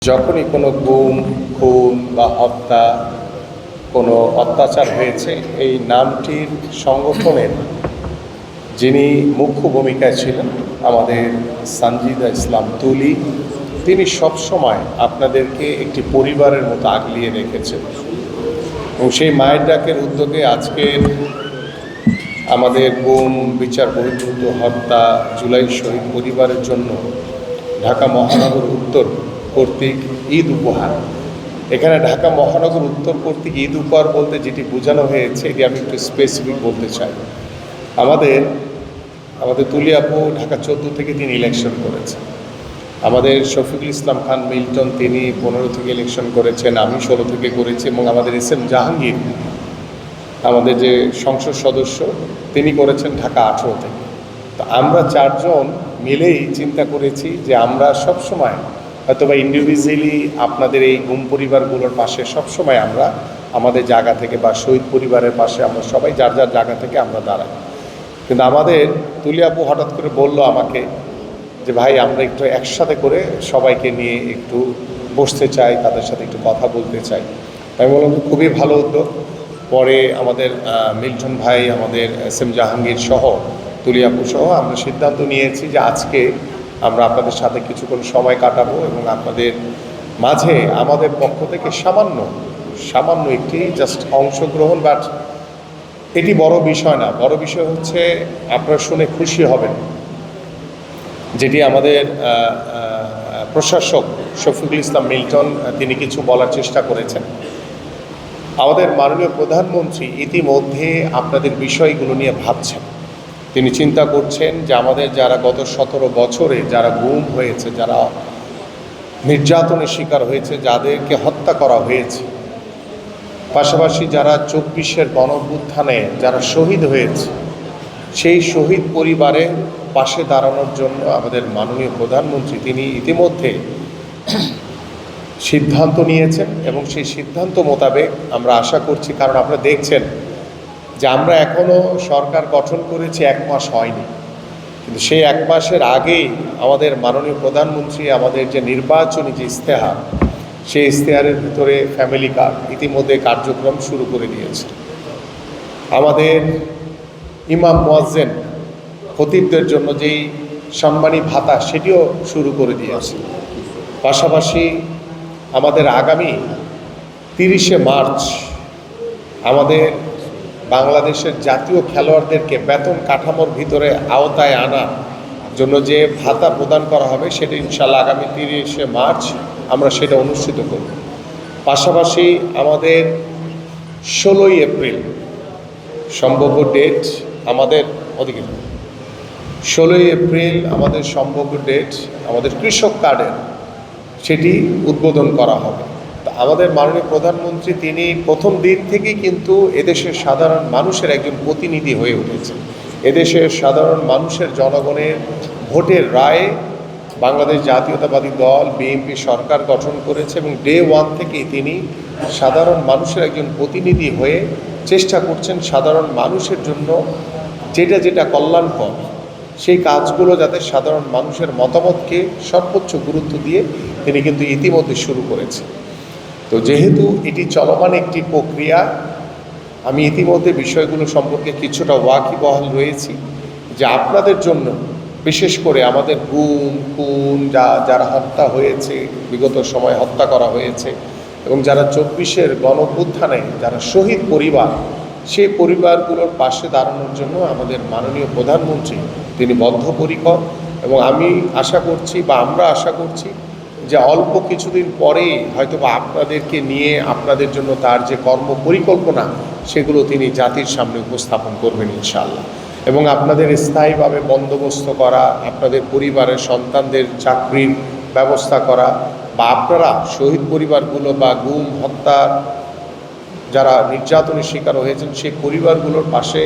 যখনই কোনো গুম, খুন বা হত্যা, কোনো অত্যাচার হয়েছে, এই নামটির সংগঠনের যিনি মুখ্য ভূমিকায় ছিলেন আমাদের সানজিদা ইসলাম তুলি, তিনি সবসময় আপনাদেরকে একটি পরিবারের মতো আগলিয়ে রেখেছেন। এবং সেই মায়ের ডাকের উদ্যোগে আজকের আমাদের গুম, বিচার বহির্ভূত হত্যা, জুলাই শহীদ পরিবারের জন্য ঢাকা মহানগর উত্তর কর্তৃক ঈদ উপহার। এখানে ঢাকা মহানগর উত্তর কর্তৃক ঈদ উপহার বলতে যেটি বোঝানো হয়েছে, এটি আমি একটু স্পেসিফিক বলতে চাই। আমাদের তুলি আপু ঢাকা 14 থেকে তিনি ইলেকশন করেছেন। আমাদের শফিকুল ইসলাম খান মিল্টন তিনি 15 থেকে ইলেকশন করেছেন, আমি 16 থেকে করেছি, এবং আমাদের এস.এম. জাহাঙ্গীর আমাদের যে সংসদ সদস্য তিনি করেছেন ঢাকা 18 থেকে। তো আমরা চারজন মিলেই চিন্তা করেছি যে আমরা সবসময় হয়তোবা ইন্ডিভিজুয়ালি আপনাদের এই গুম পরিবারগুলোর পাশে সবসময় আমরা আমাদের জায়গা থেকে বা শহীদ পরিবারের পাশে আমরা সবাই যার যার জায়গা থেকে আমরা দাঁড়াই। কিন্তু আমাদের তুলি আপু হঠাৎ করে বলল আমাকে যে ভাই আমরা একটু একসাথে করে সবাইকে নিয়ে একটু বসতে চাই, তাদের সাথে একটু কথা বলতে চাই। আমি বললাম খুবই ভালো উদ্যোগ। পরে আমাদের মিল্টন ভাই, আমাদের এস.এম. জাহাঙ্গীর সহ তুলি আপু সহ আমরা সিদ্ধান্ত নিয়েছি যে আজকে আমরা আপনাদের সাথে কিছুক্ষণ সময় কাটাবো এবং আপনাদের মাঝে আমাদের পক্ষ থেকে সামান্য একটি জাস্ট অংশগ্রহণ। বাট এটি বড় বিষয় না, বড় বিষয় হচ্ছে আপনারা শুনে খুশি হবেন যেটি আমাদের প্রশাসক শফিকুল ইসলাম মিল্টন তিনি কিছু বলার চেষ্টা করেছেন। আমাদের মাননীয় প্রধানমন্ত্রী ইতিমধ্যে আপনাদের বিষয়গুলো নিয়ে ভাবছেন। তিনি চিন্তা করছেন যে আমাদের যারা গত 17 বছরে যারা গুম হয়েছে, যারা নির্যাতনের শিকার হয়েছে, যাদেরকে হত্যা করা হয়েছে, পাশাপাশি যারা 24-এর গণঅভ্যুত্থানে যারা শহীদ হয়েছে, সেই শহীদ পরিবারের পাশে দাঁড়ানোর জন্য আমাদের মাননীয় প্রধানমন্ত্রী তিনি ইতিমধ্যে সিদ্ধান্ত নিয়েছেন। এবং সেই সিদ্ধান্ত মোতাবেক আমরা আশা করছি, কারণ আপনারা দেখছেন যে আমরা এখনও সরকার গঠন করেছি 1 মাস হয়নি, কিন্তু সেই 1 মাসের আগেই আমাদের মাননীয় প্রধানমন্ত্রী আমাদের যে নির্বাচনী যে ইশতেহার, সেই ইশতেহারের ভিতরে ফ্যামিলি কার্ড ইতিমধ্যে কার্যক্রম শুরু করে দিয়েছে। আমাদের ইমাম মুয়াজ্জিন খতিবদের জন্য যেই সম্মানী ভাতা সেটিও শুরু করে দিয়েছে। পাশাপাশি আমাদের আগামী 30শে মার্চ আমাদের বাংলাদেশের জাতীয় খেলোয়াড়দেরকে বেতন কাঠামোর ভিতরে আওতায় আনার জন্য যে ভাতা প্রদান করা হবে সেটা ইনশাআল্লাহ আগামী 30শে মার্চ আমরা সেটা অনুষ্ঠিত করব। পাশাপাশি আমাদের 16ই এপ্রিল সম্ভাব্য ডেট আমাদের ওদিকে 16ই এপ্রিল আমাদের সম্ভাব্য ডেট আমাদের কৃষক কার্ডের সেটি উদ্বোধন করা হবে। আমাদের মাননীয় প্রধানমন্ত্রী তিনি প্রথম দিন থেকেই কিন্তু এদেশের সাধারণ মানুষের একজন প্রতিনিধি হয়ে উঠেছেন। এদেশের সাধারণ মানুষের জনগণের ভোটের রায়ে বাংলাদেশ জাতীয়তাবাদী দল বিএনপি সরকার গঠন করেছে এবং ডে 1 থেকেই তিনি সাধারণ মানুষের একজন প্রতিনিধি হয়ে চেষ্টা করছেন সাধারণ মানুষের জন্য যেটা কল্যাণকর সেই কাজগুলো যাতে সাধারণ মানুষের মতামতকে সর্বোচ্চ গুরুত্ব দিয়ে তিনি কিন্তু ইতিমধ্যে শুরু করেছেন। তো যেহেতু এটি চলমান একটি প্রক্রিয়া, আমি ইতিমধ্যে বিষয়গুলো সম্পর্কে কিছুটা ওয়াকিবহাল রয়েছি যে আপনাদের জন্য বিশেষ করে আমাদের গুম, খুন, যারা হত্যা হয়েছে, বিগত সময় হত্যা করা হয়েছে, এবং যারা 24-এর গণঅভ্যুত্থানে যারা শহীদ পরিবার, সেই পরিবারগুলোর পাশে দাঁড়ানোর জন্য আমাদের মাননীয় প্রধানমন্ত্রী তিনি বদ্ধপরিকর। এবং আমি আশা করছি বা আমরা আশা করছি যে অল্প কিছুদিন পরেই হয়তোবা আপনাদেরকে নিয়ে আপনাদের জন্য তার যে কর্ম পরিকল্পনা সেগুলো তিনি জাতির সামনে উপস্থাপন করবেন ইনশাআল্লাহ। এবং আপনাদের স্থায়ীভাবে বন্দোবস্ত করা, আপনাদের পরিবারের সন্তানদের চাকরির ব্যবস্থা করা, বা আপনারা শহীদ পরিবারগুলো বা গুম, হত্যার যারা নির্যাতনের শিকার হয়েছেন সেই পরিবারগুলোর পাশে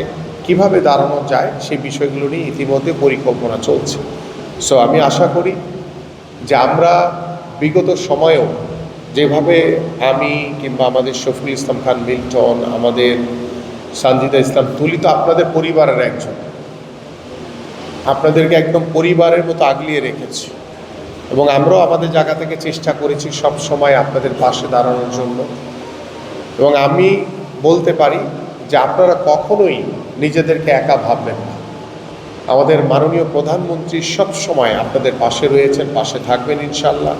কিভাবে দাঁড়ানো যায় সেই বিষয়গুলো নিয়ে ইতিমধ্যে পরিকল্পনা চলছে। সো আমি আশা করি যে আমরা বিগত সময়েও যেভাবে আমি কিংবা আমাদের শফিকুল ইসলাম খান মিল্টন, আমাদের সানজিদা ইসলাম তুলি তো আপনাদের পরিবারের একজন, আপনাদেরকে একদম পরিবারের মতো আগলিয়ে রেখেছি। এবং আমরাও আমাদের জায়গা থেকে চেষ্টা করেছি সব সময় আপনাদের পাশে দাঁড়ানোর জন্য। এবং আমি বলতে পারি যে আপনারা কখনোই নিজেদেরকে একা ভাববেন না। আমাদের মাননীয় প্রধানমন্ত্রী সব সময় আপনাদের পাশে রয়েছেন, পাশে থাকবেন ইনশাল্লাহ।